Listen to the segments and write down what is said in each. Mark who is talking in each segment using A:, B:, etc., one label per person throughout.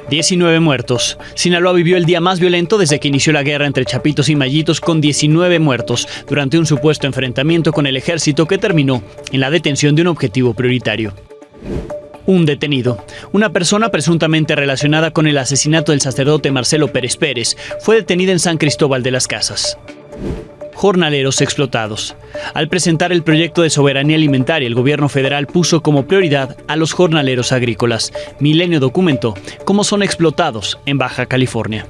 A: 19 muertos. Sinaloa vivió el día más violento desde que inició la guerra entre chapitos y mayitos, con 19 muertos durante un supuesto enfrentamiento con el ejército que terminó en la detención de un objetivo prioritario. Un detenido. Una persona presuntamente relacionada con el asesinato del sacerdote Marcelo Pérez Pérez fue detenida en San Cristóbal de las Casas. Jornaleros explotados. Al presentar el proyecto de soberanía alimentaria, el gobierno federal puso como prioridad a los jornaleros agrícolas. Milenio documentó cómo son explotados en Baja California.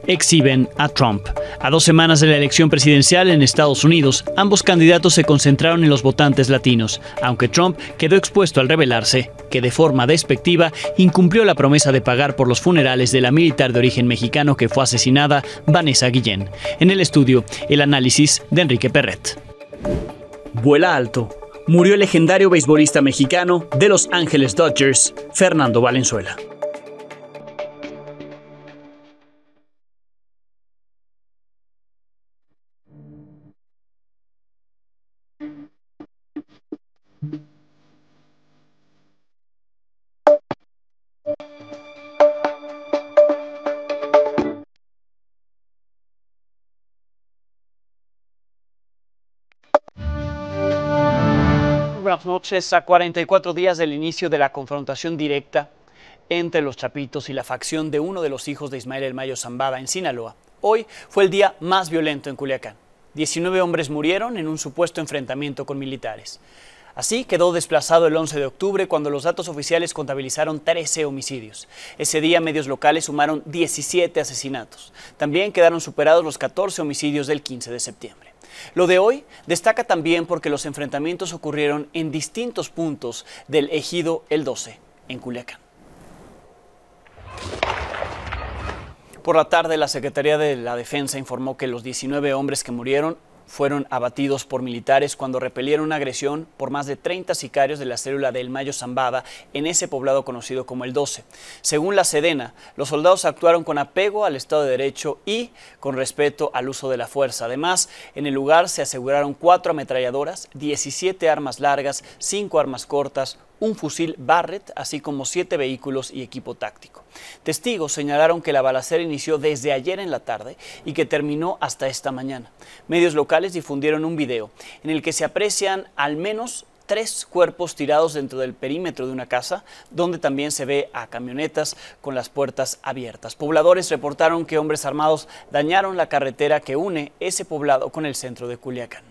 A: Exhiben a Trump. A 2 semanas de la elección presidencial en Estados Unidos, ambos candidatos se concentraron en los votantes latinos, aunque Trump quedó expuesto al revelarse que de forma despectiva incumplió la promesa de pagar por los funerales de la militar de origen mexicano que fue asesinada, Vanessa Guillén. En el estudio, el análisis de Enrique Perret. Vuela alto. Murió el legendario beisbolista mexicano de Los Ángeles Dodgers, Fernando Valenzuela. Buenas noches. A 44 días del inicio de la confrontación directa entre los chapitos y la facción de uno de los hijos de Ismael El Mayo Zambada en Sinaloa, hoy fue el día más violento en Culiacán. 19 hombres murieron en un supuesto enfrentamiento con militares. Así quedó desplazado el 11 de octubre cuando los datos oficiales contabilizaron 13 homicidios. Ese día medios locales sumaron 17 asesinatos. También quedaron superados los 14 homicidios del 15 de septiembre. Lo de hoy destaca también porque los enfrentamientos ocurrieron en distintos puntos del ejido El 12, en Culiacán. Por la tarde, la Secretaría de la Defensa informó que los 19 hombres que murieron fueron abatidos por militares cuando repelieron una agresión por más de 30 sicarios de la célula de El Mayo Zambada en ese poblado conocido como El 12. Según la Sedena, los soldados actuaron con apego al Estado de Derecho y con respeto al uso de la fuerza. Además, en el lugar se aseguraron 4 ametralladoras, 17 armas largas, 5 armas cortas, un fusil Barrett, así como 7 vehículos y equipo táctico. Testigos señalaron que la balacera inició desde ayer en la tarde y que terminó hasta esta mañana. Medios locales difundieron un video en el que se aprecian al menos 3 cuerpos tirados dentro del perímetro de una casa, donde también se ve a camionetas con las puertas abiertas. Pobladores reportaron que hombres armados dañaron la carretera que une ese poblado con el centro de Culiacán.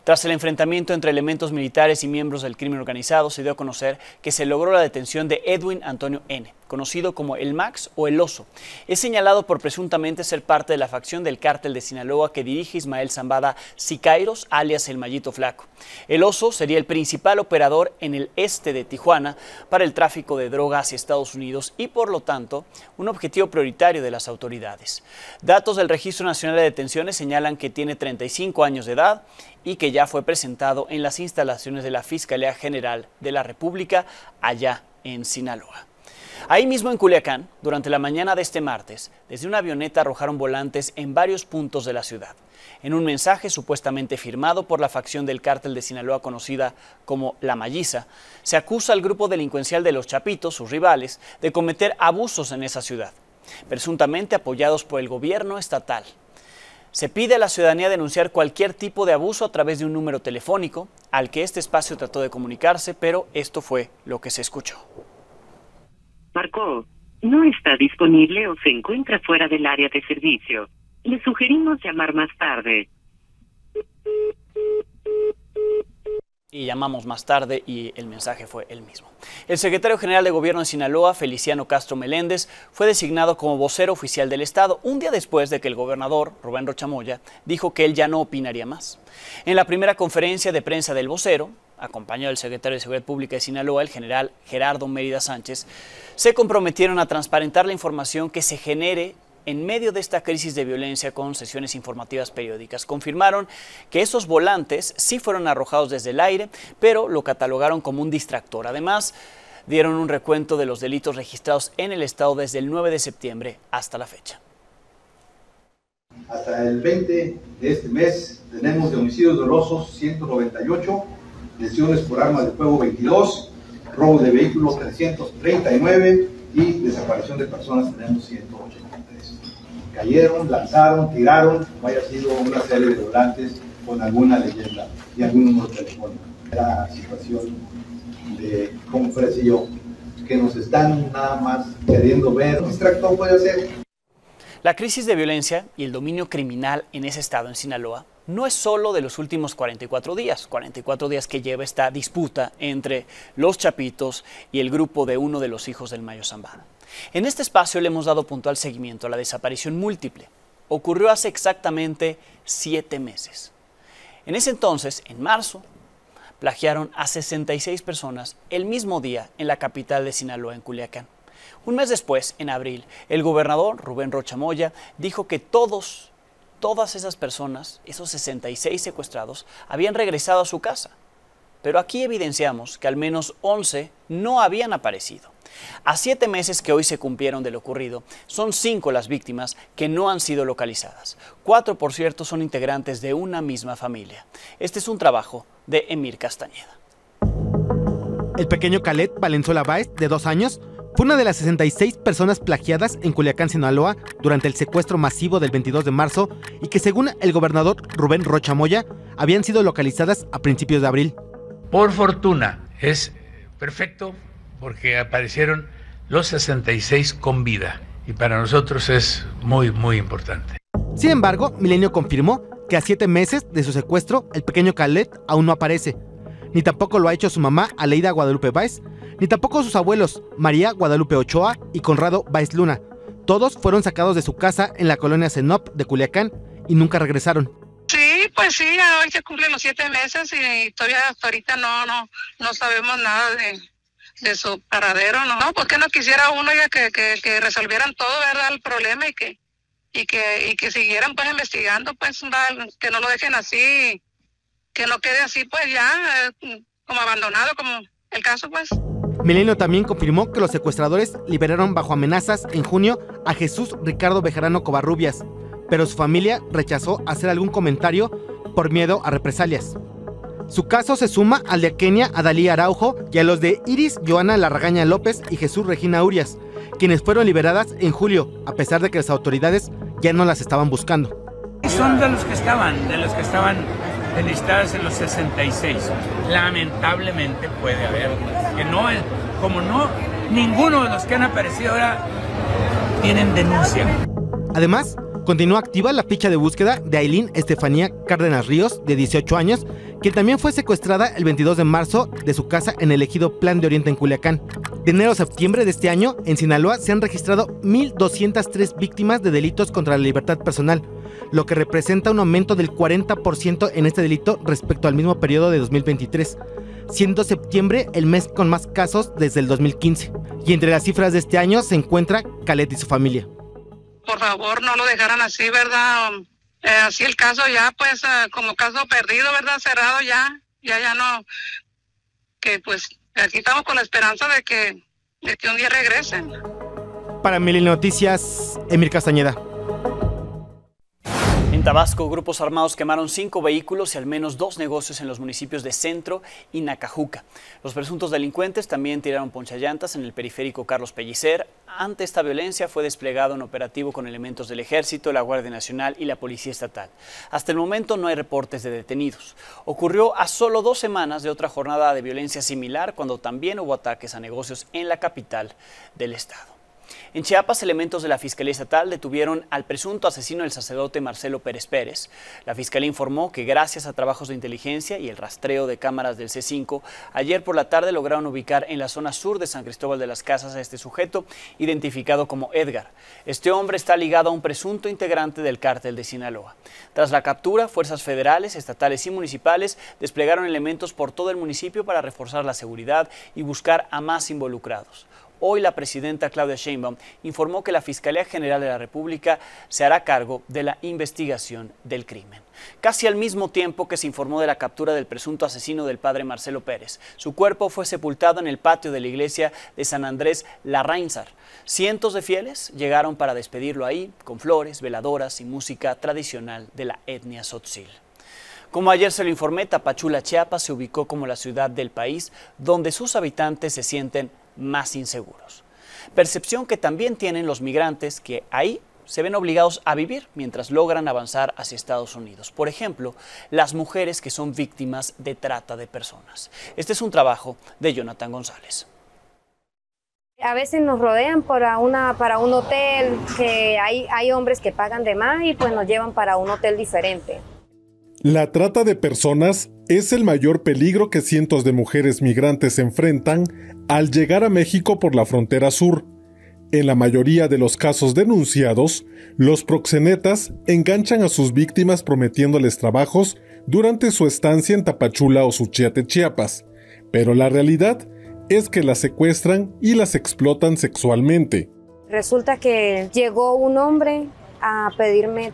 A: Tras el enfrentamiento entre elementos militares y miembros del crimen organizado, se dio a conocer que se logró la detención de Edwin Antonio N., conocido como el Max o el Oso. Es señalado por presuntamente ser parte de la facción del cártel de Sinaloa que dirige Ismael Zambada Sicairos, alias el Mayito Flaco. El Oso sería el principal operador en el este de Tijuana para el tráfico de droga hacia Estados Unidos y, por lo tanto, un objetivo prioritario de las autoridades. Datos del Registro Nacional de Detenciones señalan que tiene 35 años de edad y que ya fue presentado en las instalaciones de la Fiscalía General de la República allá en Sinaloa. Ahí mismo en Culiacán, durante la mañana de este martes, desde una avioneta arrojaron volantes en varios puntos de la ciudad. En un mensaje supuestamente firmado por la facción del cártel de Sinaloa conocida como La Mayiza, se acusa al grupo delincuencial de los Chapitos, sus rivales, de cometer abusos en esa ciudad, presuntamente apoyados por el gobierno estatal. Se pide a la ciudadanía denunciar cualquier tipo de abuso a través de un número telefónico al que este espacio trató de comunicarse, pero esto fue lo que se escuchó.
B: Marcó, no está disponible o se encuentra fuera del área de servicio. Le sugerimos llamar más tarde.
A: Y llamamos más tarde y el mensaje fue el mismo. El secretario general de Gobierno de Sinaloa, Feliciano Castro Meléndez, fue designado como vocero oficial del Estado un día después de que el gobernador, Rubén Rocha Moya, dijo que él ya no opinaría más. En la primera conferencia de prensa del vocero, acompañado del secretario de Seguridad Pública de Sinaloa, el general Gerardo Mérida Sánchez, se comprometieron a transparentar la información que se genere en medio de esta crisis de violencia con sesiones informativas periódicas. Confirmaron que esos volantes sí fueron arrojados desde el aire, pero lo catalogaron como un distractor. Además, dieron un recuento de los delitos registrados en el estado desde el 9 de septiembre hasta la fecha.
C: Hasta el 20 de este mes tenemos de homicidios dolosos 198, lesiones por armas de fuego 22, robo de vehículos 339, y desaparición de personas tenemos 183. Cayeron, lanzaron, tiraron, no haya sido una serie de volantes con alguna leyenda y algún número telefónico. La situación de, como ofrece yo, que nos están nada más queriendo ver, distractor puede ser.
A: La crisis de violencia y el dominio criminal en ese estado, en Sinaloa, no es solo de los últimos 44 días que lleva esta disputa entre los Chapitos y el grupo de uno de los hijos del Mayo Zambada. En este espacio le hemos dado puntual seguimiento a la desaparición múltiple. Ocurrió hace exactamente 7 meses. En ese entonces, en marzo, plagiaron a 66 personas el mismo día en la capital de Sinaloa, en Culiacán. Un mes después, en abril, el gobernador Rubén Rocha Moya dijo que todas esas personas, esos 66 secuestrados, habían regresado a su casa. Pero aquí evidenciamos que al menos 11 no habían aparecido. A 7 meses que hoy se cumplieron de lo ocurrido, son 5 las víctimas que no han sido localizadas. 4, por cierto, son integrantes de una misma familia. Este es un trabajo de Emir Castañeda.
D: El pequeño Khaled Valenzuela Báez, de 2 años, fue una de las 66 personas plagiadas en Culiacán, Sinaloa, durante el secuestro masivo del 22 de marzo y que, según el gobernador Rubén Rocha Moya, habían sido localizadas a principios de abril.
E: Por fortuna, es perfecto porque aparecieron los 66 con vida y para nosotros es muy, muy importante.
D: Sin embargo, Milenio confirmó que a 7 meses de su secuestro, el pequeño Khaled aún no aparece. Ni tampoco lo ha hecho su mamá, Aleida Guadalupe Báez, ni tampoco sus abuelos, María Guadalupe Ochoa y Conrado Báez Luna. Todos fueron sacados de su casa en la colonia Cenop de Culiacán y nunca regresaron.
F: Sí, pues sí, hoy se cumplen los 7 meses y todavía hasta ahorita no sabemos nada de su paradero, ¿no? No, porque no quisiera uno ya que resolvieran todo, ¿verdad? El problema y que siguieran pues investigando, pues que no lo dejen así, que no quede así pues ya como abandonado, como el caso pues.
D: Milenio también confirmó que los secuestradores liberaron bajo amenazas en junio a Jesús Ricardo Bejarano Covarrubias, pero su familia rechazó hacer algún comentario por miedo a represalias. Su caso se suma al de Kenia Adalí Araujo y a los de Iris Joana Larragaña López y Jesús Regina Urias, quienes fueron liberadas en julio, a pesar de que las autoridades ya no las estaban buscando.
G: Son de los que estaban enlistadas en los 66. Lamentablemente puede haber, que no, como no, ninguno de los que han aparecido ahora tienen denuncia.
D: Además, continúa activa la ficha de búsqueda de Ailín Estefanía Cárdenas Ríos, de 18 años, quien también fue secuestrada el 22 de marzo de su casa en el ejido Plan de Oriente en Culiacán. De enero a septiembre de este año, en Sinaloa se han registrado 1,203 víctimas de delitos contra la libertad personal, lo que representa un aumento del 40% en este delito respecto al mismo periodo de 2023, siendo septiembre el mes con más casos desde el 2015. Y entre las cifras de este año se encuentra Khaled y su familia.
F: Por favor, no lo dejaran así, ¿verdad? Así el caso ya, pues, como caso perdido, ¿verdad? Cerrado ya no. Que pues, aquí estamos con la esperanza de que un día regresen.
D: Para Milenio Noticias, Emir Castañeda.
A: En Tabasco, grupos armados quemaron 5 vehículos y al menos 2 negocios en los municipios de Centro y Nacajuca. Los presuntos delincuentes también tiraron ponchallantas en el periférico Carlos Pellicer. Ante esta violencia fue desplegado un operativo con elementos del Ejército, la Guardia Nacional y la Policía Estatal. Hasta el momento no hay reportes de detenidos. Ocurrió a solo 2 semanas de otra jornada de violencia similar, cuando también hubo ataques a negocios en la capital del estado. En Chiapas, elementos de la Fiscalía Estatal detuvieron al presunto asesino del sacerdote Marcelo Pérez Pérez. La Fiscalía informó que gracias a trabajos de inteligencia y el rastreo de cámaras del C5, ayer por la tarde lograron ubicar en la zona sur de San Cristóbal de las Casas a este sujeto, identificado como Edgar. Este hombre está ligado a un presunto integrante del cártel de Sinaloa. Tras la captura, fuerzas federales, estatales y municipales desplegaron elementos por todo el municipio para reforzar la seguridad y buscar a más involucrados. Hoy la presidenta Claudia Sheinbaum informó que la Fiscalía General de la República se hará cargo de la investigación del crimen. Casi al mismo tiempo que se informó de la captura del presunto asesino del padre Marcelo Pérez, su cuerpo fue sepultado en el patio de la iglesia de San Andrés Larrainzar. Cientos de fieles llegaron para despedirlo ahí, con flores, veladoras y música tradicional de la etnia tzotzil. Como ayer se lo informé, Tapachula, Chiapas, se ubicó como la ciudad del país donde sus habitantes se sienten más inseguros. percepción que también tienen los migrantes que ahí se ven obligados a vivir mientras logran avanzar hacia Estados Unidos. Por ejemplo, las mujeres que son víctimas de trata de personas. Este es un trabajo de Jonathan González.
H: A veces nos rodean para un hotel, que hay hombres que pagan de más y pues nos llevan para un hotel diferente.
I: La trata de personas es el mayor peligro que cientos de mujeres migrantes enfrentan al llegar a México por la frontera sur. En la mayoría de los casos denunciados, los proxenetas enganchan a sus víctimas prometiéndoles trabajos durante su estancia en Tapachula o Suchiate, Chiapas. Pero la realidad es que las secuestran y las explotan sexualmente.
H: Resulta que llegó un hombre a pedirme,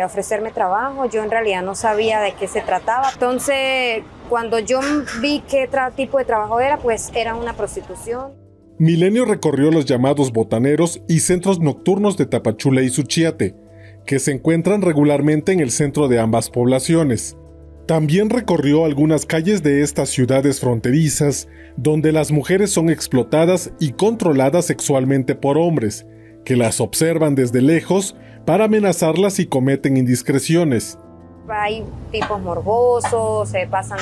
H: ofrecerme trabajo. Yo en realidad no sabía de qué se trataba. Entonces, cuando yo vi qué tipo de trabajo era, pues era una prostitución.
I: Milenio recorrió los llamados botaneros y centros nocturnos de Tapachula y Suchiate, que se encuentran regularmente en el centro de ambas poblaciones. También recorrió algunas calles de estas ciudades fronterizas, donde las mujeres son explotadas y controladas sexualmente por hombres, que las observan desde lejos para amenazarlas y cometen indiscreciones.
H: Hay tipos morbosos, se pasan,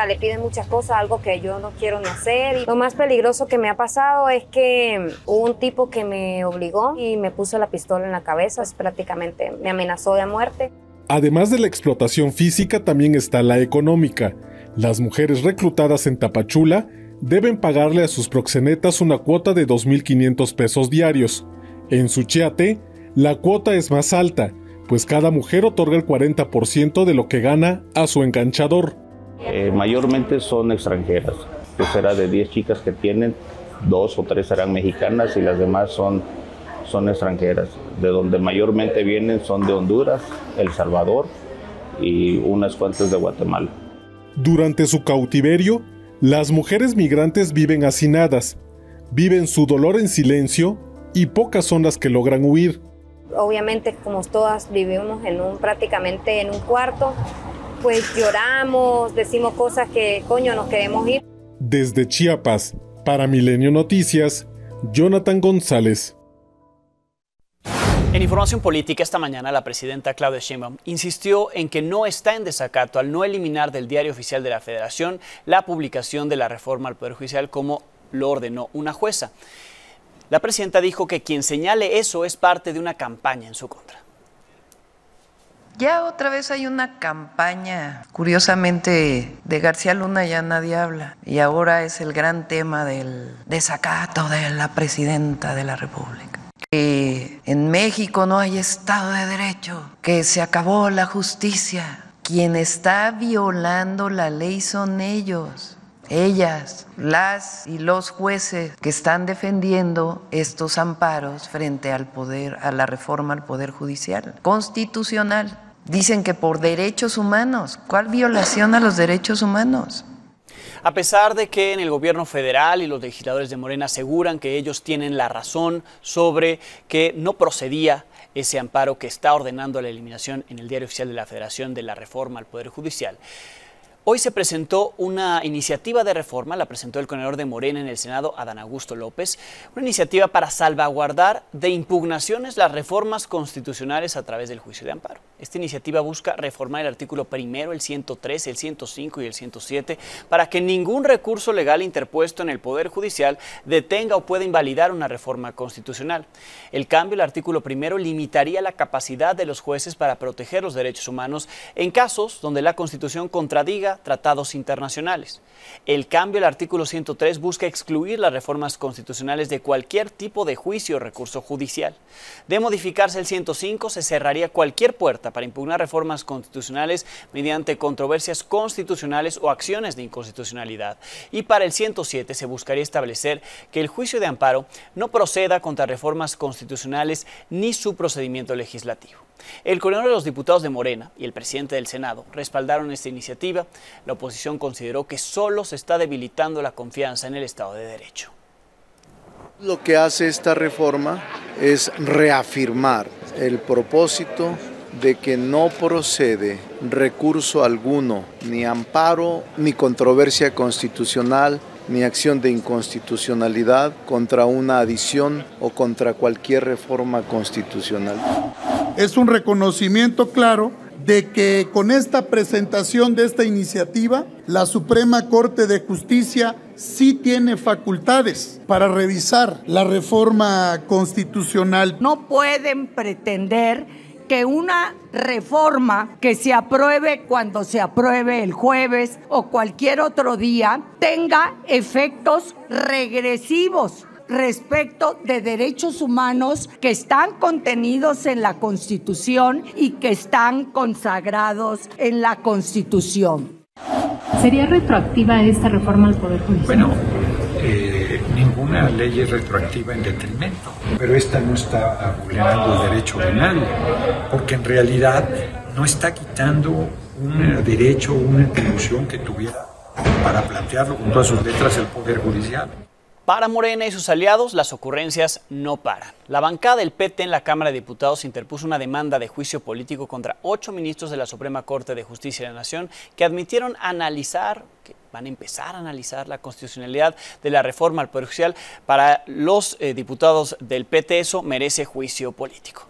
H: le piden muchas cosas, algo que yo no quiero ni hacer. Y lo más peligroso que me ha pasado es que hubo un tipo que me obligó y me puso la pistola en la cabeza, prácticamente me amenazó de muerte.
I: Además de la explotación física, también está la económica. Las mujeres reclutadas en Tapachula deben pagarle a sus proxenetas una cuota de 2,500 pesos diarios. En Suchiate, la cuota es más alta, pues cada mujer otorga el 40% de lo que gana a su enganchador.
J: Mayormente son extranjeras, que será de 10 chicas que tienen, 2 o 3 serán mexicanas y las demás son extranjeras. De donde mayormente vienen son de Honduras, El Salvador y unas cuantas de Guatemala.
I: Durante su cautiverio, las mujeres migrantes viven hacinadas, viven su dolor en silencio y pocas son las que logran huir.
H: Obviamente, como todas vivimos prácticamente en un cuarto, pues lloramos, decimos cosas que nos queremos ir.
I: Desde Chiapas, para Milenio Noticias, Jonathan González.
A: En información política, esta mañana la presidenta Claudia Sheinbaum insistió en que no está en desacato al no eliminar del Diario Oficial de la Federación la publicación de la reforma al Poder Judicial como lo ordenó una jueza. La presidenta dijo que quien señale eso es parte de una campaña en su contra.
K: Ya otra vez hay una campaña, curiosamente, de García Luna ya nadie habla. Y ahora es el gran tema del desacato de la presidenta de la República. Que en México no hay Estado de Derecho, que se acabó la justicia. Quien está violando la ley son ellos, ellas, las y los jueces que están defendiendo estos amparos frente al poder, a la reforma al Poder Judicial constitucional. Dicen que por derechos humanos. ¿Cuál violación a los derechos humanos?
A: A pesar de que en el gobierno federal y los legisladores de Morena aseguran que ellos tienen la razón sobre que no procedía ese amparo que está ordenando la eliminación en el Diario Oficial de la Federación de la reforma al Poder Judicial. Hoy se presentó una iniciativa de reforma, la presentó el coordinador de Morena en el Senado, Adán Augusto López, una iniciativa para salvaguardar de impugnaciones las reformas constitucionales a través del juicio de amparo. Esta iniciativa busca reformar el artículo primero, el 103, el 105 y el 107 para que ningún recurso legal interpuesto en el Poder Judicial detenga o pueda invalidar una reforma constitucional. El cambio al artículo primero limitaría la capacidad de los jueces para proteger los derechos humanos en casos donde la Constitución contradiga tratados internacionales. El cambio al artículo 103 busca excluir las reformas constitucionales de cualquier tipo de juicio o recurso judicial. De modificarse el 105, se cerraría cualquier puerta para impugnar reformas constitucionales mediante controversias constitucionales o acciones de inconstitucionalidad. Y para el 107 se buscaría establecer que el juicio de amparo no proceda contra reformas constitucionales ni su procedimiento legislativo. El coordinador de los diputados de Morena y el presidente del Senado respaldaron esta iniciativa. La oposición consideró que solo se está debilitando la confianza en el Estado de Derecho.
L: Lo que hace esta reforma es reafirmar el propósito de que no procede recurso alguno, ni amparo, ni controversia constitucional ni acción de inconstitucionalidad contra una adición o contra cualquier reforma constitucional.
M: Es un reconocimiento claro de que con esta presentación de esta iniciativa, la Suprema Corte de Justicia sí tiene facultades para revisar la reforma constitucional.
N: No pueden pretender que una reforma que se apruebe cuando se apruebe el jueves o cualquier otro día tenga efectos regresivos respecto de derechos humanos que están contenidos en la Constitución y que están consagrados en la Constitución.
O: ¿Sería retroactiva esta reforma al Poder Judicial?
P: Bueno, ninguna ley es retroactiva en detrimento, pero esta no está vulnerando el derecho de nadie, porque en realidad no está quitando un derecho o una atribución que tuviera para plantearlo con todas sus letras el Poder Judicial.
A: Para Morena y sus aliados, las ocurrencias no paran. La bancada del PT en la Cámara de Diputados interpuso una demanda de juicio político contra 8 ministros de la Suprema Corte de Justicia de la Nación que admitieron que van a empezar a analizar la constitucionalidad de la reforma al Poder Judicial. Para los diputados del PT eso merece juicio político.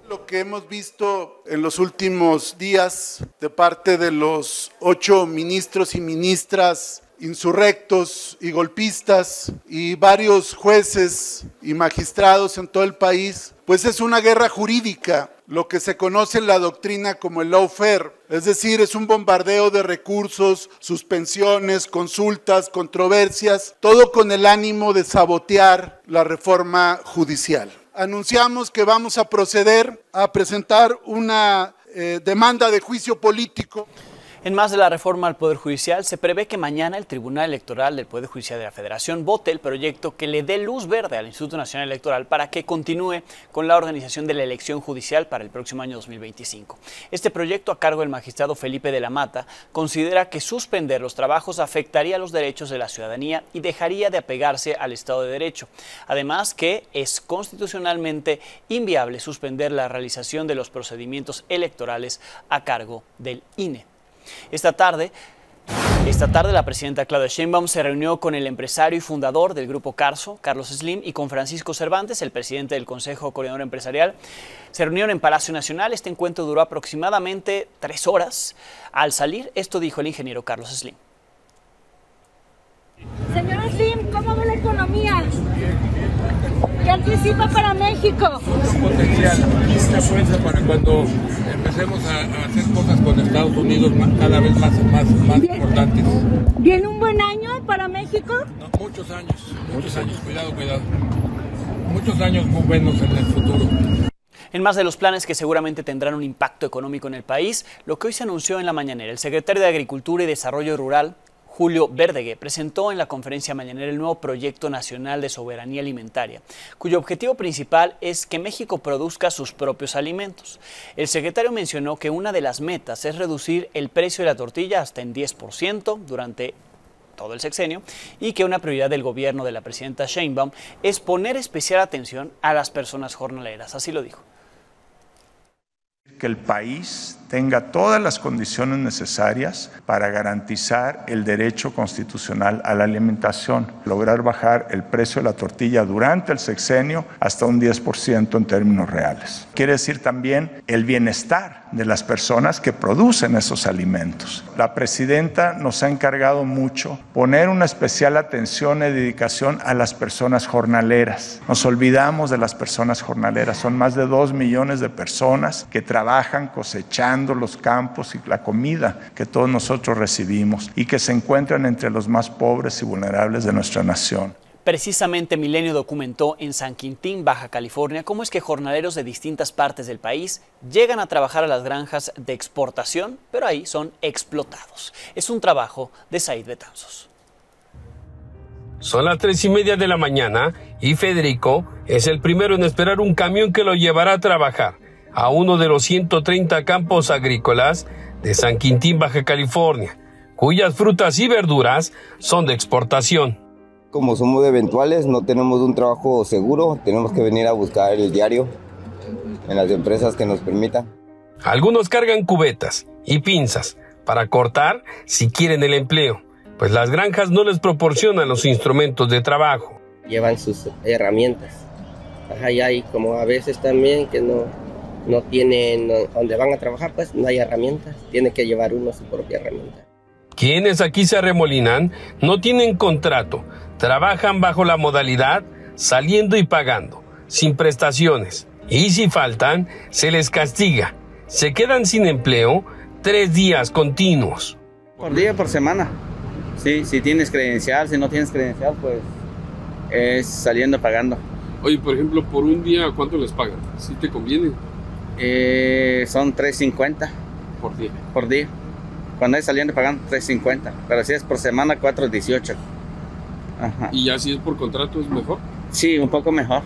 Q: Lo que hemos visto en los últimos días de parte de los 8 ministros y ministras insurrectos y golpistas y varios jueces y magistrados en todo el país, pues es una guerra jurídica, lo que se conoce en la doctrina como el lawfare, es decir, es un bombardeo de recursos, suspensiones, consultas, controversias, todo con el ánimo de sabotear la reforma judicial. Anunciamos que vamos a proceder a presentar una demanda de juicio político.
A: En más de la reforma al Poder Judicial, se prevé que mañana el Tribunal Electoral del Poder Judicial de la Federación vote el proyecto que le dé luz verde al Instituto Nacional Electoral para que continúe con la organización de la elección judicial para el próximo año 2025. Este proyecto, a cargo del magistrado Felipe de la Mata, considera que suspender los trabajos afectaría los derechos de la ciudadanía y dejaría de apegarse al Estado de Derecho. Además, que es constitucionalmente inviable suspender la realización de los procedimientos electorales a cargo del INE. Esta tarde la presidenta Claudia Sheinbaum se reunió con el empresario y fundador del Grupo Carso, Carlos Slim, y con Francisco Cervantes, el presidente del Consejo Coordinador Empresarial. Se reunieron en Palacio Nacional. Este encuentro duró aproximadamente 3 horas. Al salir, esto dijo el ingeniero Carlos Slim.
R: Señor Slim, ¿cómo ve la economía? ¿Qué anticipa para México?
S: Un potencial, mucha fuerza para cuando empecemos a hacer cosas con Estados Unidos cada vez más importantes.
R: ¿Viene un buen año para México?
S: No, muchos años, cuidado. Muchos años muy buenos en el futuro.
A: En más de los planes que seguramente tendrán un impacto económico en el país, lo que hoy se anunció en la mañanera, el secretario de Agricultura y Desarrollo Rural, Julio Verdeguer, presentó en la conferencia mañanera el nuevo Proyecto Nacional de Soberanía Alimentaria, cuyo objetivo principal es que México produzca sus propios alimentos. El secretario mencionó que una de las metas es reducir el precio de la tortilla hasta en 10% durante todo el sexenio y que una prioridad del gobierno de la presidenta Sheinbaum es poner especial atención a las personas jornaleras. Así lo dijo.
T: Que el país tenga todas las condiciones necesarias para garantizar el derecho constitucional a la alimentación, lograr bajar el precio de la tortilla durante el sexenio hasta un 10% en términos reales. Quiere decir también el bienestar de las personas que producen esos alimentos. La presidenta nos ha encargado mucho poner una especial atención y dedicación a las personas jornaleras. Nos olvidamos de las personas jornaleras, son más de 2 millones de personas que trabajan cosechando los campos y la comida que todos nosotros recibimos y que se encuentran entre los más pobres y vulnerables de nuestra nación.
A: Precisamente Milenio documentó en San Quintín, Baja California, cómo es que jornaleros de distintas partes del país llegan a trabajar a las granjas de exportación, pero ahí son explotados. Es un trabajo de Said Betanzos.
U: Son las 3:30 de la mañana y Federico es el primero en esperar un camión que lo llevará a trabajar a uno de los 130 campos agrícolas de San Quintín, Baja California, cuyas frutas y verduras son de exportación.
V: Como somos eventuales, no tenemos un trabajo seguro, tenemos que venir a buscar el diario en las empresas que nos permitan.
U: Algunos cargan cubetas y pinzas para cortar si quieren el empleo, pues las granjas no les proporcionan los instrumentos de trabajo.
B: Llevan sus herramientas. Ajá, y hay como a veces también que no tienen donde van a trabajar, pues no hay herramientas. Tiene que llevar uno su propia herramienta.
U: Quienes aquí se arremolinan no tienen contrato, trabajan bajo la modalidad saliendo y pagando, sin prestaciones. Y si faltan, se les castiga. Se quedan sin empleo 3 días continuos.
C: Por día, por semana. Sí, si tienes credencial, si no tienes credencial, pues es saliendo pagando.
W: Oye, por ejemplo, por un día, ¿cuánto les pagan? ¿Sí te conviene?
C: Son $3.50.
W: ¿Por día?
C: Por día. Cuando es saliendo pagando $3.50. Pero si es por semana, $4.18. Ajá.
W: ¿Y ya si es por contrato es mejor?
C: Sí, un poco mejor.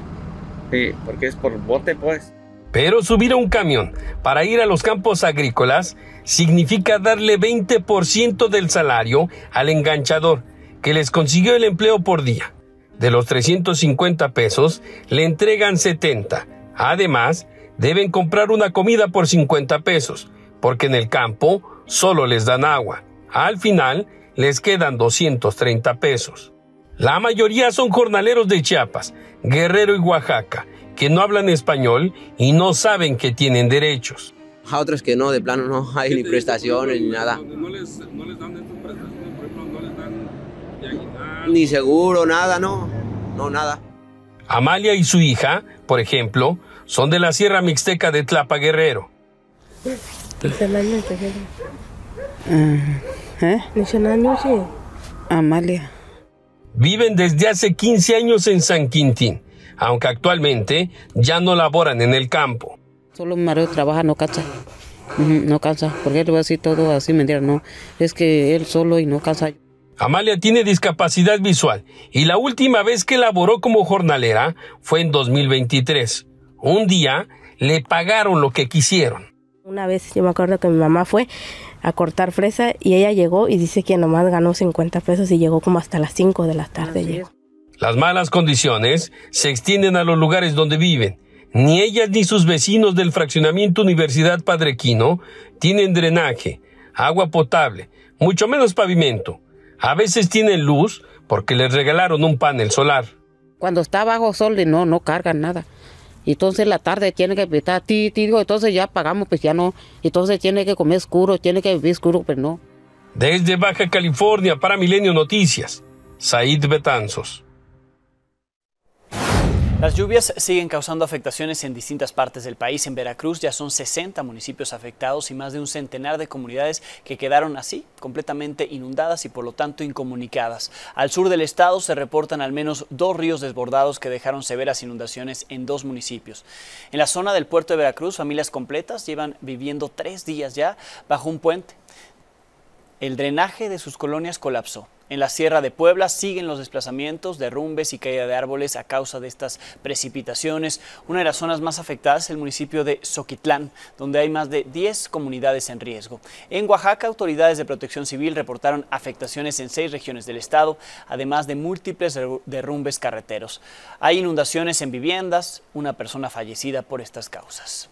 C: Sí, porque es por bote, pues.
U: Pero subir a un camión para ir a los campos agrícolas significa darle 20% del salario al enganchador que les consiguió el empleo por día. De los 350 pesos, le entregan 70. Además, deben comprar una comida por 50 pesos, porque en el campo solo les dan agua. Al final, les quedan 230 pesos. La mayoría son jornaleros de Chiapas, Guerrero y Oaxaca, que no hablan español y no saben que tienen derechos.
X: A otros que no, de plano no hay ni prestaciones ni nada.
W: ¿No les dan estas prestaciones? Por ejemplo, no les dan de aguinaldo.
X: Ni seguro, nada, no, nada.
U: Amalia y su hija, por ejemplo, son de la Sierra Mixteca de Tlapa, Guerrero.
Y: Amalia.
U: Viven desde hace 15 años en San Quintín, aunque actualmente ya no laboran en el campo.
Y: Solo mi marido trabaja, no cansa. No cansa, porque él va así todo así, mentira, no. Es que él solo y no cansa.
U: Amalia tiene discapacidad visual y la última vez que laboró como jornalera fue en 2023. Un día le pagaron lo que quisieron.
Z: Una vez yo me acuerdo que mi mamá fue a cortar fresa y ella llegó y dice que nomás ganó 50 pesos y llegó como hasta las 5 de la tarde. Llegó.
U: Las malas condiciones se extienden a los lugares donde viven. Ni ellas ni sus vecinos del fraccionamiento Universidad Padre Quino tienen drenaje, agua potable, mucho menos pavimento. A veces tienen luz porque les regalaron un panel solar.
Y: Cuando está bajo sol no cargan nada. Entonces la tarde tiene que pitar, digo, entonces ya pagamos, pues ya no. Entonces tiene que comer oscuro, tiene que vivir oscuro, pues no.
U: Desde Baja California para Milenio Noticias, Said Betanzos.
A: Las lluvias siguen causando afectaciones en distintas partes del país. En Veracruz ya son 60 municipios afectados y más de un centenar de comunidades que quedaron así, completamente inundadas y por lo tanto incomunicadas. Al sur del estado se reportan al menos 2 ríos desbordados que dejaron severas inundaciones en 2 municipios. En la zona del puerto de Veracruz, familias completas llevan viviendo 3 días ya bajo un puente. El drenaje de sus colonias colapsó. En la Sierra de Puebla siguen los desplazamientos, derrumbes y caída de árboles a causa de estas precipitaciones. Una de las zonas más afectadas es el municipio de Xoquitlán, donde hay más de 10 comunidades en riesgo. En Oaxaca, autoridades de protección civil reportaron afectaciones en 6 regiones del estado, además de múltiples derrumbes carreteros. Hay inundaciones en viviendas, una persona fallecida por estas causas.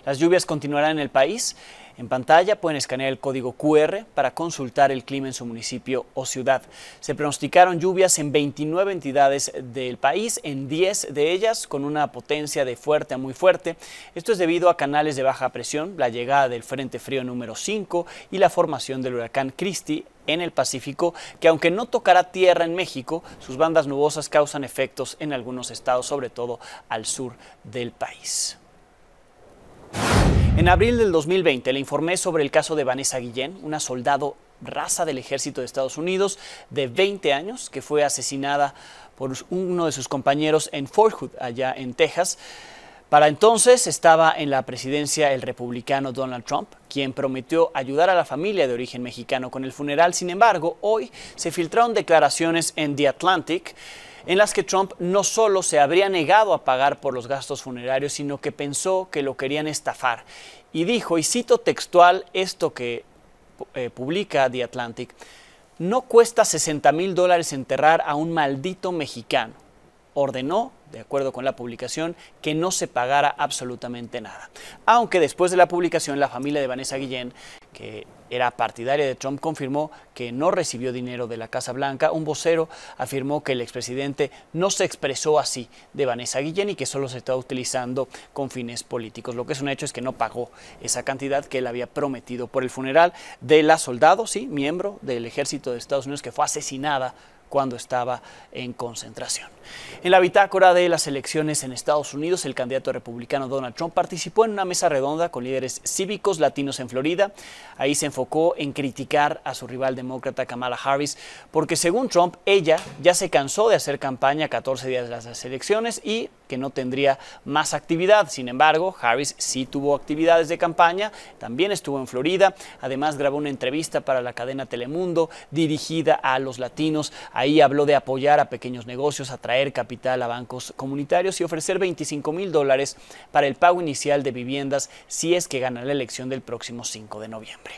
A: Las lluvias continuarán en el país. En pantalla pueden escanear el código QR para consultar el clima en su municipio o ciudad. Se pronosticaron lluvias en 29 entidades del país, en 10 de ellas con una potencia de fuerte a muy fuerte. Esto es debido a canales de baja presión, la llegada del Frente Frío número 5 y la formación del huracán Christy en el Pacífico, que aunque no tocará tierra en México, sus bandas nubosas causan efectos en algunos estados, sobre todo al sur del país. En abril del 2020 le informé sobre el caso de Vanessa Guillén, una soldado raza del ejército de Estados Unidos de 20 años que fue asesinada por uno de sus compañeros en Fort Hood, allá en Texas. Para entonces estaba en la presidencia el republicano Donald Trump, quien prometió ayudar a la familia de origen mexicano con el funeral. Sin embargo, hoy se filtraron declaraciones en The Atlantic en las que Trump no solo se habría negado a pagar por los gastos funerarios, sino que pensó que lo querían estafar. Y dijo, y cito textual esto que publica The Atlantic, no cuesta $60,000 enterrar a un maldito mexicano. ordenó, de acuerdo con la publicación, que no se pagara absolutamente nada. Aunque después de la publicación, la familia de Vanessa Guillén, que era partidaria de Trump, confirmó que no recibió dinero de la Casa Blanca. Un vocero afirmó que el expresidente no se expresó así de Vanessa Guillén y que solo se estaba utilizando con fines políticos. Lo que es un hecho es que no pagó esa cantidad que él había prometido por el funeral de la soldado, sí, miembro del ejército de Estados Unidos, que fue asesinada cuando estaba en concentración. En la bitácora de las elecciones en Estados Unidos, el candidato republicano Donald Trump participó en una mesa redonda con líderes cívicos latinos en Florida. Ahí se enfocó en criticar a su rival demócrata Kamala Harris, porque según Trump, ella ya se cansó de hacer campaña 14 días de las elecciones y que no tendría más actividad. Sin embargo, Harris sí tuvo actividades de campaña, también estuvo en Florida, además grabó una entrevista para la cadena Telemundo dirigida a los latinos. Ahí habló de apoyar a pequeños negocios, atraer capital a bancos comunitarios y ofrecer $25,000 para el pago inicial de viviendas si es que gana la elección del próximo 5 de noviembre.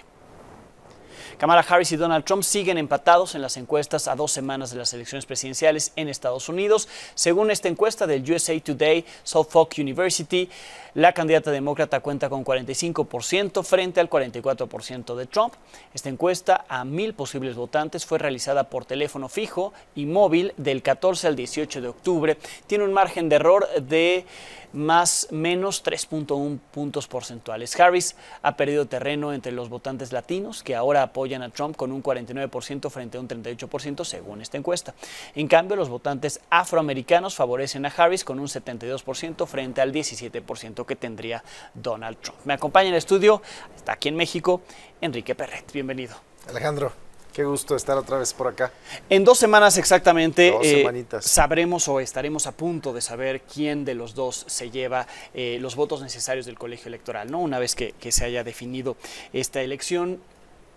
A: Kamala Harris y Donald Trump siguen empatados en las encuestas a 2 semanas de las elecciones presidenciales en Estados Unidos. Según esta encuesta del USA Today, Suffolk University, la candidata demócrata cuenta con 45% frente al 44% de Trump. Esta encuesta a 1,000 posibles votantes fue realizada por teléfono fijo y móvil del 14 al 18 de octubre. Tiene un margen de error de más menos 3.1 puntos porcentuales. Harris ha perdido terreno entre los votantes latinos, que ahora apoyan a Trump con un 49% frente a un 38% según esta encuesta. En cambio, los votantes afroamericanos favorecen a Harris con un 72% frente al 17% que tendría Donald Trump. Me acompaña en el estudio, está aquí en México, Enrique Perret. Bienvenido.
D: Alejandro, qué gusto estar otra vez por acá.
A: En 2 semanas exactamente
D: sabremos
A: o estaremos a punto de saber quién de los dos se lleva los votos necesarios del colegio electoral, ¿no? Una vez que se haya definido esta elección.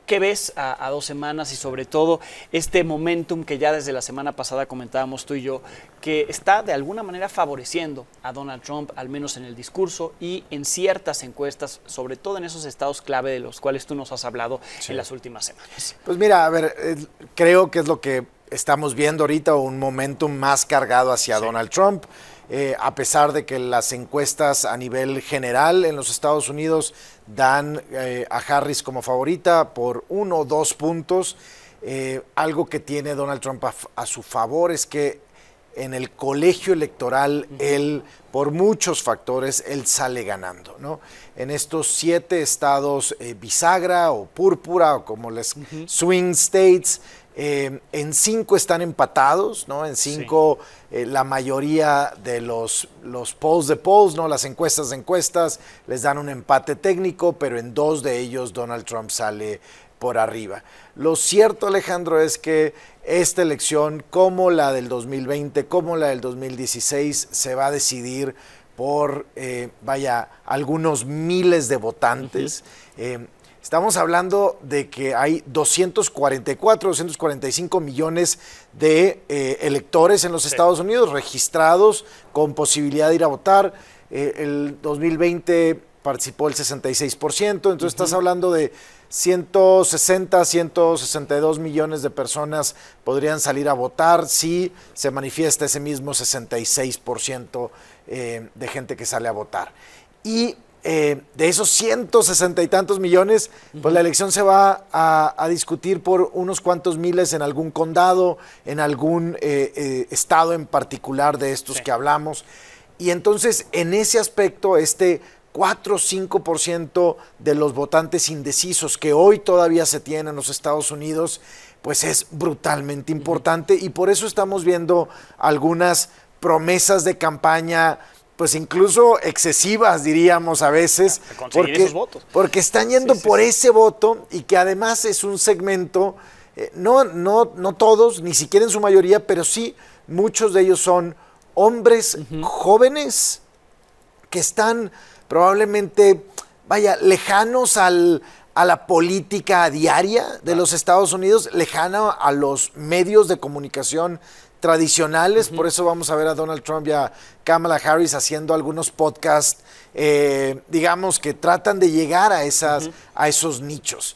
A: ¿Qué ves a 2 semanas y sobre todo este momentum que ya desde la semana pasada comentábamos tú y yo, que está de alguna manera favoreciendo a Donald Trump, al menos en el discurso y en ciertas encuestas, sobre todo en esos estados clave de los cuales tú nos has hablado en las últimas semanas?
D: Pues mira, a ver, creo que es lo que estamos viendo ahorita, un momentum más cargado hacia Donald Trump. A pesar de que las encuestas a nivel general en los Estados Unidos dan a Harris como favorita por 1 o 2 puntos, algo que tiene Donald Trump a su favor es que en el colegio electoral él, por muchos factores, él sale ganando, ¿no? En estos 7 estados bisagra o púrpura o como les swing states, en 5 están empatados, ¿no? En 5 la mayoría de los polls de polls, ¿no? Las encuestas de encuestas les dan un empate técnico, pero en 2 de ellos Donald Trump sale por arriba. Lo cierto, Alejandro, es que esta elección, como la del 2020, como la del 2016, se va a decidir por, algunos miles de votantes. Estamos hablando de que hay 245 millones de electores en los Estados Unidos registrados con posibilidad de ir a votar. El 2020 participó el 66%, entonces estás hablando de 162 millones de personas podrían salir a votar si se manifiesta ese mismo 66% de gente que sale a votar. Y de esos 160 y tantos millones, pues la elección se va a discutir por unos cuantos miles en algún condado, en algún estado en particular de estos que hablamos. Y entonces, en ese aspecto, 4 o 5% de los votantes indecisos que hoy todavía se tienen en los Estados Unidos, pues es brutalmente importante y por eso estamos viendo algunas promesas de campaña, pues incluso excesivas, diríamos a veces, porque están yendo por ese voto y que además es un segmento, no todos, ni siquiera en su mayoría, pero sí muchos de ellos son hombres jóvenes que están probablemente, lejanos a la política diaria de los Estados Unidos, lejano a los medios de comunicación tradicionales. Por eso vamos a ver a Donald Trump y a Kamala Harris haciendo algunos podcasts, digamos, que tratan de llegar a esos nichos.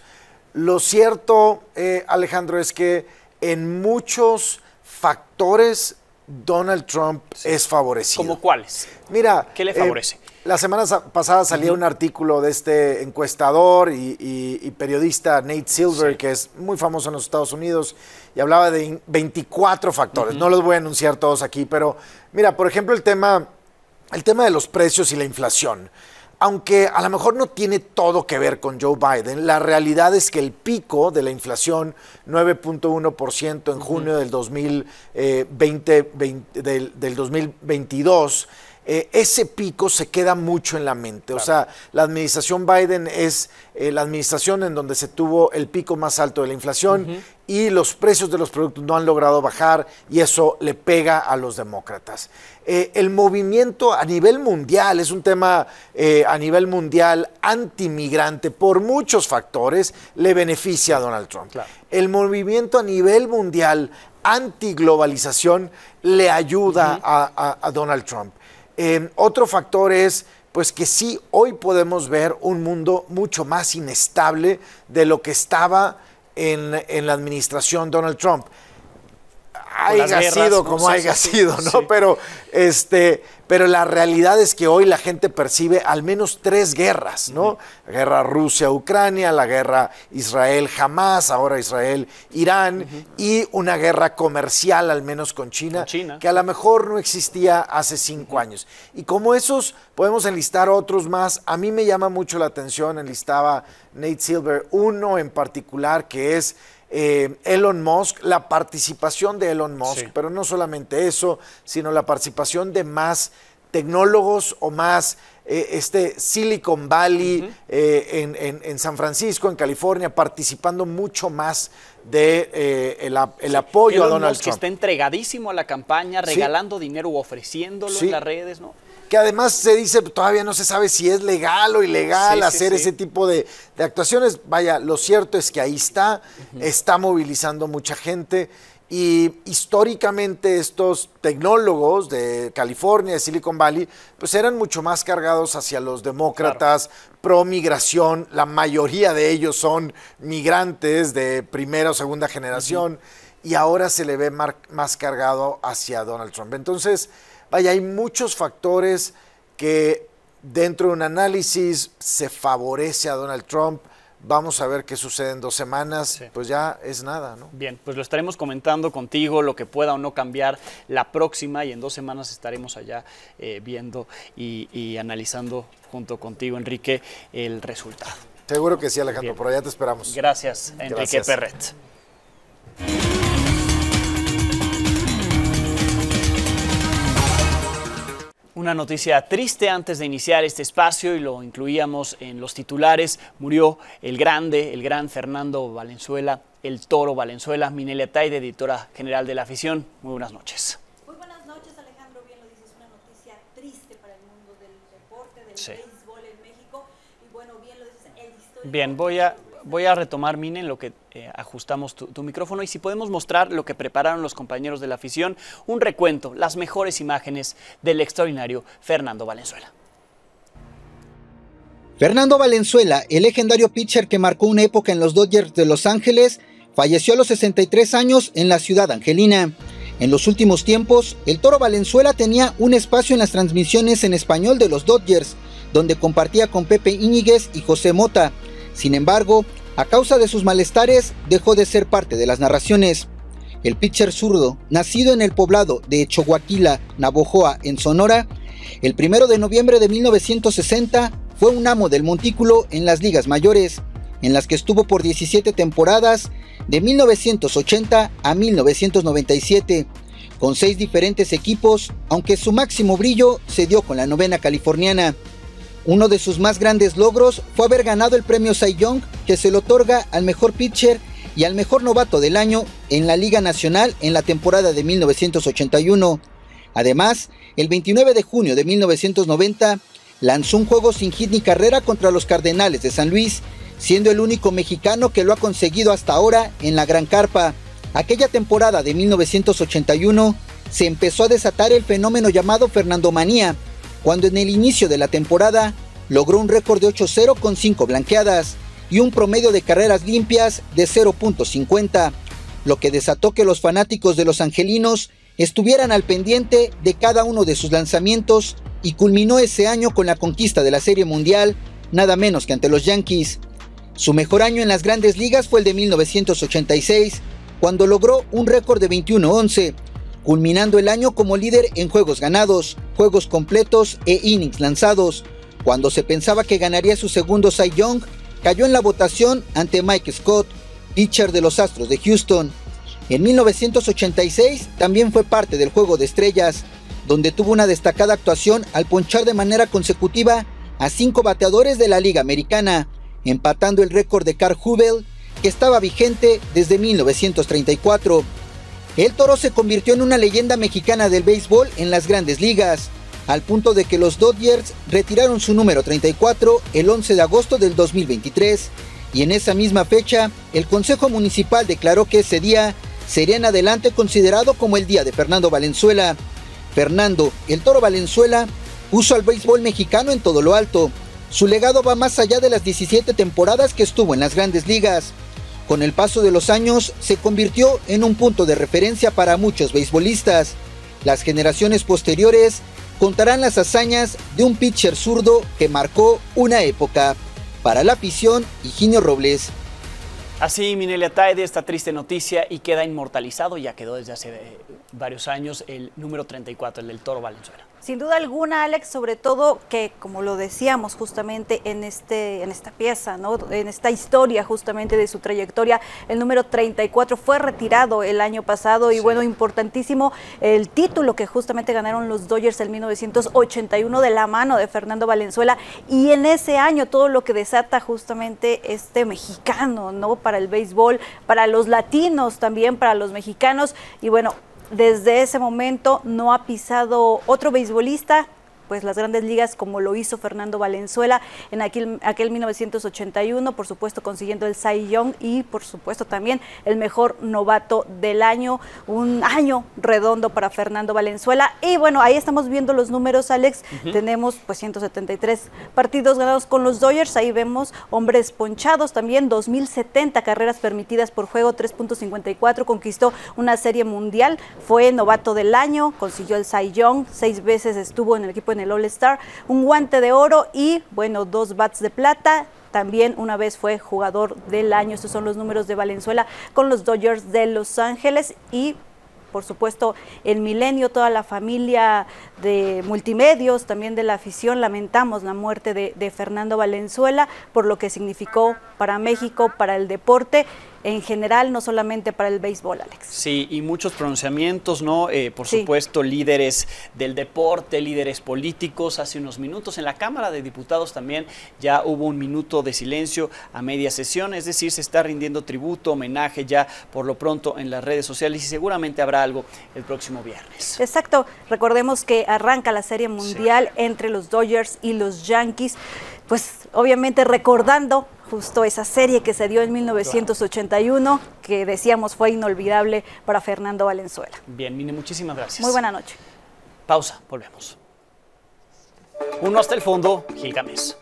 D: Lo cierto, Alejandro, es que en muchos factores Donald Trump es favorecido.
A: ¿Cómo cuáles?
D: Mira,
A: ¿qué le favorece?
D: La semana pasada salía un artículo de este encuestador y periodista Nate Silver, que es muy famoso en los Estados Unidos, y hablaba de 24 factores. No los voy a anunciar todos aquí, pero mira, por ejemplo, el tema de los precios y la inflación. Aunque a lo mejor no tiene todo que ver con Joe Biden, la realidad es que el pico de la inflación, 9.1% en junio del 2022, ese pico se queda mucho en la mente. Claro. O sea, la administración Biden es la administración en donde se tuvo el pico más alto de la inflación y los precios de los productos no han logrado bajar y eso le pega a los demócratas. El movimiento a nivel mundial es un tema a nivel mundial antimigrante por muchos factores, le beneficia a Donald Trump. Claro. El movimiento a nivel mundial antiglobalización le ayuda a Donald Trump. Otro factor es pues que sí, hoy podemos ver un mundo mucho más inestable de lo que estaba en la administración Donald Trump. Haya sido como haya sido, ¿no? Sí. Pero la realidad es que hoy la gente percibe al menos 3 guerras, ¿no? La guerra Rusia-Ucrania, la guerra Israel-Hamás, ahora Israel-Irán, y una guerra comercial, al menos con China, que a lo mejor no existía hace 5 años. Y como esos, podemos enlistar otros más. A mí me llama mucho la atención, enlistaba Nate Silver, uno en particular que es Elon Musk, la participación de Elon Musk, pero no solamente eso, sino la participación de más tecnólogos o más Silicon Valley en San Francisco, en California, participando mucho más de el apoyo a Donald Trump.
A: Que está entregadísimo a la campaña, regalando dinero u ofreciéndolo en las redes, ¿no?
D: Que además se dice, todavía no se sabe si es legal o ilegal hacer ese tipo de actuaciones. Vaya, lo cierto es que ahí está movilizando mucha gente y históricamente estos tecnólogos de California, de Silicon Valley, pues eran mucho más cargados hacia los demócratas, pro migración. La mayoría de ellos son migrantes de primera o segunda generación y ahora se le ve más cargado hacia Donald Trump. Entonces, vaya, hay muchos factores que dentro de un análisis se favorece a Donald Trump. Vamos a ver qué sucede en 2 semanas, pues ya es nada, ¿no?
A: Bien, pues lo estaremos comentando contigo, lo que pueda o no cambiar la próxima, y en 2 semanas estaremos allá viendo y analizando junto contigo, Enrique, el resultado.
D: Seguro que sí, Alejandro, por allá te esperamos.
A: Gracias, Enrique Perret. Una noticia triste antes de iniciar este espacio, y lo incluíamos en los titulares. Murió el gran Fernando Valenzuela, el Toro Valenzuela. Minelia Taide, editora general de La Afición. Muy buenas noches.
E: Muy buenas noches, Alejandro. Bien lo dices, una noticia triste para el mundo del deporte, del béisbol en México. Y bueno, bien lo dices, el histórico...
A: Bien, voy a retomar, Mine, en lo que ajustamos tu micrófono, y si podemos mostrar lo que prepararon los compañeros de La Afición, un recuento, las mejores imágenes del extraordinario Fernando Valenzuela.
F: Fernando Valenzuela, el legendario pitcher que marcó una época en los Dodgers de Los Ángeles, falleció a los 63 años en la ciudad angelina. En los últimos tiempos, el Toro Valenzuela tenía un espacio en las transmisiones en español de los Dodgers, donde compartía con Pepe Íñiguez y José Mota. Sin embargo, a causa de sus malestares, dejó de ser parte de las narraciones. El pitcher zurdo, nacido en el poblado de Choaquila, Navojoa, en Sonora, el 1 de noviembre de 1960 fue un amo del montículo en las ligas mayores, en las que estuvo por 17 temporadas, de 1980 a 1997, con 6 diferentes equipos, aunque su máximo brillo se dio con la Novena Californiana. Uno de sus más grandes logros fue haber ganado el premio Cy Young, que se le otorga al mejor pitcher y al mejor novato del año en la Liga Nacional en la temporada de 1981. Además, el 29 de junio de 1990, lanzó un juego sin hit ni carrera contra los Cardenales de San Luis, siendo el único mexicano que lo ha conseguido hasta ahora en la Gran Carpa. Aquella temporada de 1981 se empezó a desatar el fenómeno llamado Fernandomanía, cuando en el inicio de la temporada logró un récord de 8-0 con 5 blanqueadas y un promedio de carreras limpias de 0.50, lo que desató que los fanáticos de los angelinos estuvieran al pendiente de cada uno de sus lanzamientos y culminó ese año con la conquista de la Serie Mundial, nada menos que ante los Yankees. Su mejor año en las Grandes Ligas fue el de 1986, cuando logró un récord de 21-11, culminando el año como líder en juegos ganados, juegos completos e innings lanzados. Cuando se pensaba que ganaría su segundo Cy Young, cayó en la votación ante Mike Scott, pitcher de los Astros de Houston. En 1986 también fue parte del Juego de Estrellas, donde tuvo una destacada actuación al ponchar de manera consecutiva a 5 bateadores de la Liga Americana, empatando el récord de Carl Hubel, que estaba vigente desde 1934. El Toro se convirtió en una leyenda mexicana del béisbol en las Grandes Ligas, al punto de que los Dodgers retiraron su número 34 el 11 de agosto del 2023, y en esa misma fecha, el Consejo Municipal declaró que ese día sería en adelante considerado como el día de Fernando Valenzuela. Fernando, el Toro Valenzuela, puso al béisbol mexicano en todo lo alto. Su legado va más allá de las 17 temporadas que estuvo en las Grandes Ligas. Con el paso de los años, se convirtió en un punto de referencia para muchos beisbolistas. Las generaciones posteriores contarán las hazañas de un pitcher zurdo que marcó una época. Para La Afición, Higinio Robles.
A: Así, Minelia Taide, esta triste noticia y queda inmortalizado, ya quedó desde hace varios años, el número 34, el del Toro Valenzuela.
E: Sin duda alguna, Alex, sobre todo que, como lo decíamos justamente en esta pieza, ¿no? En esta historia justamente de su trayectoria, el número 34 fue retirado el año pasado y bueno, importantísimo el título que justamente ganaron los Dodgers en 1981 de la mano de Fernando Valenzuela, y en ese año todo lo que desata justamente este mexicano, ¿no? Para el béisbol, para los latinos también, para los mexicanos, y bueno, desde ese momento no ha pisado otro beisbolista pues las Grandes Ligas como lo hizo Fernando Valenzuela en aquel 1981, por supuesto consiguiendo el Cy Young y por supuesto también el mejor novato del año, un año redondo para Fernando Valenzuela. Y bueno, ahí estamos viendo los números, Alex. Tenemos pues 173 partidos ganados con los Dodgers, ahí vemos hombres ponchados también, 2070 carreras permitidas por juego, 3.54, conquistó una serie mundial, fue novato del año, consiguió el Cy Young, 6 veces estuvo en el equipo en el All-Star, un guante de oro y bueno, 2 bats de plata. También una vez fue jugador del año. Estos son los números de Valenzuela con los Dodgers de Los Ángeles. Y por supuesto el milenio, toda la familia de multimedios, también de la afición, lamentamos la muerte de Fernando Valenzuela por lo que significó para México, para el deporte en general, no solamente para el béisbol, Alex.
A: Sí, y muchos pronunciamientos, ¿no? Por supuesto, líderes del deporte, líderes políticos. Hace unos minutos en la Cámara de Diputados también ya hubo un minuto de silencio a media sesión, es decir, se está rindiendo tributo, homenaje ya por lo pronto en las redes sociales y seguramente habrá algo el próximo viernes.
E: Exacto, recordemos que arranca la Serie Mundial entre los Dodgers y los Yankees, pues obviamente recordando justo esa serie que se dio en 1981, que decíamos fue inolvidable para Fernando Valenzuela.
A: Bien, Mine, muchísimas gracias.
E: Muy buena noche.
A: Pausa, volvemos. Uno hasta el fondo, Gil Gámez.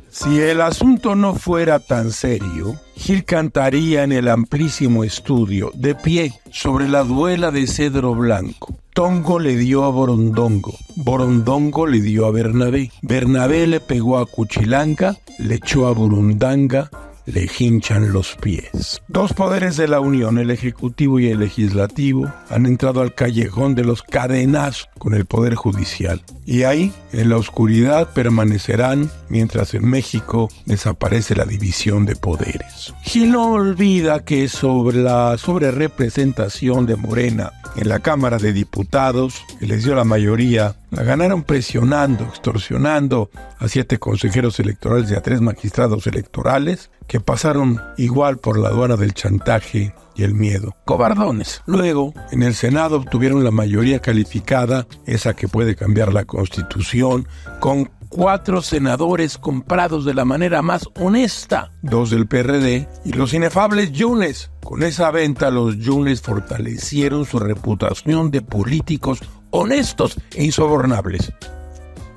G: Si el asunto no fuera tan serio, Gil cantaría en el amplísimo estudio, de pie, sobre la duela de cedro blanco. Tongo le dio a Borondongo, Borondongo le dio a Bernabé, Bernabé le pegó a Cuchilanga, le echó a Burundanga, le hinchan los pies. Dos poderes de la Unión, el Ejecutivo y el Legislativo, han entrado al callejón de los cadenazos con el Poder Judicial. Y ahí, en la oscuridad, permanecerán mientras en México desaparece la división de poderes. Gil no olvida que sobre la sobrerepresentación de Morena en la Cámara de Diputados, que les dio la mayoría, la ganaron presionando, extorsionando a 7 consejeros electorales y a 3 magistrados electorales que pasaron igual por la aduana del chantaje y el miedo. Cobardones. Luego, en el Senado obtuvieron la mayoría calificada, esa que puede cambiar la Constitución, con 4 senadores comprados de la manera más honesta, 2 del PRD y los inefables Yunes. Con esa venta, los Yunes fortalecieron su reputación de políticos honestos e insobornables.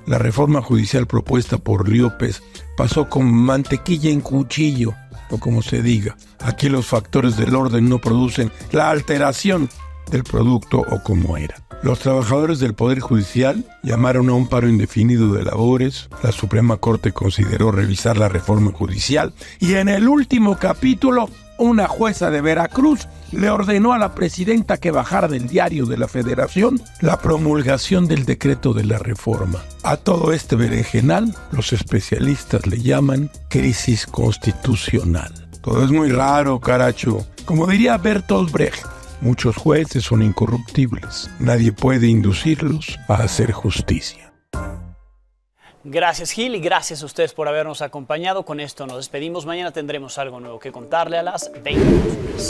G: La reforma judicial propuesta por López pasó con mantequilla en cuchillo, o como se diga. Aquí los factores del orden no producen la alteración del producto o como era. Los trabajadores del Poder Judicial llamaron a un paro indefinido de labores, la Suprema Corte consideró revisar la reforma judicial y en el último capítulo, una jueza de Veracruz le ordenó a la presidenta que bajara del Diario de la Federación la promulgación del decreto de la reforma. A todo este berenjenal, los especialistas le llaman crisis constitucional. Todo es muy raro, caracho. Como diría Bertolt Brecht, muchos jueces son incorruptibles. Nadie puede inducirlos a hacer justicia.
A: Gracias, Gil, y gracias a ustedes por habernos acompañado. Con esto nos despedimos. Mañana tendremos algo nuevo que contarle a las 20 horas.